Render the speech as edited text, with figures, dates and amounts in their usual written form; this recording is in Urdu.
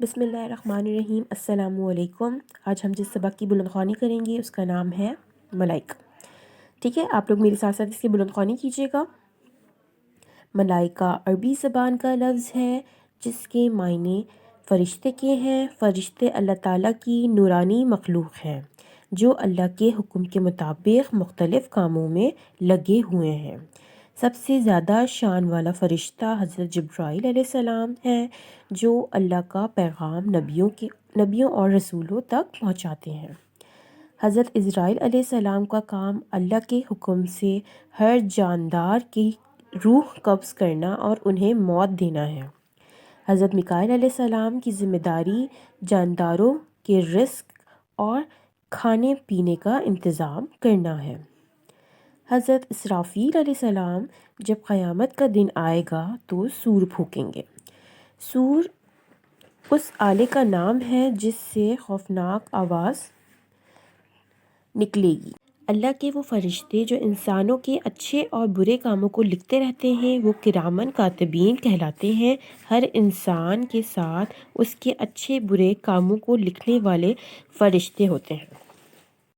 بسم اللہ الرحمن الرحیم۔ السلام علیکم۔ آج ہم جس سبق کی بلند خوانی کریں گے اس کا نام ہے ملائکہ۔ ٹھیک ہے، آپ لوگ میرے ساتھ ساتھ اس کی بلند خوانی کیجیے گا۔ ملائکہ عربی زبان کا لفظ ہے جس کے معنی فرشتے کے ہیں۔ فرشتے اللہ تعالیٰ کی نورانی مخلوق ہیں جو اللہ کے حکم کے مطابق مختلف کاموں میں لگے ہوئے ہیں۔ سب سے زیادہ شان والا فرشتہ حضرت جبرائیل علیہ السلام ہے جو اللہ کا پیغام نبیوں اور رسولوں تک پہنچاتے ہیں۔ حضرت عزرائیل علیہ السلام کا کام اللہ کے حکم سے ہر جاندار کی روح قبض کرنا اور انہیں موت دینا ہے۔ حضرت میکائیل علیہ السلام کی ذمہ داری جانداروں کے رزق اور کھانے پینے کا انتظام کرنا ہے۔ حضرت اسرافیل علیہ السلام جب قیامت کا دن آئے گا تو سور پھونکیں گے۔ سور اس آلے کا نام ہے جس سے خوفناک آواز نکلے گی۔ اللہ کے وہ فرشتے جو انسانوں کے اچھے اور برے کاموں کو لکھتے رہتے ہیں وہ کرامن کاتبین کہلاتے ہیں۔ ہر انسان کے ساتھ اس کے اچھے برے کاموں کو لکھنے والے فرشتے ہوتے ہیں۔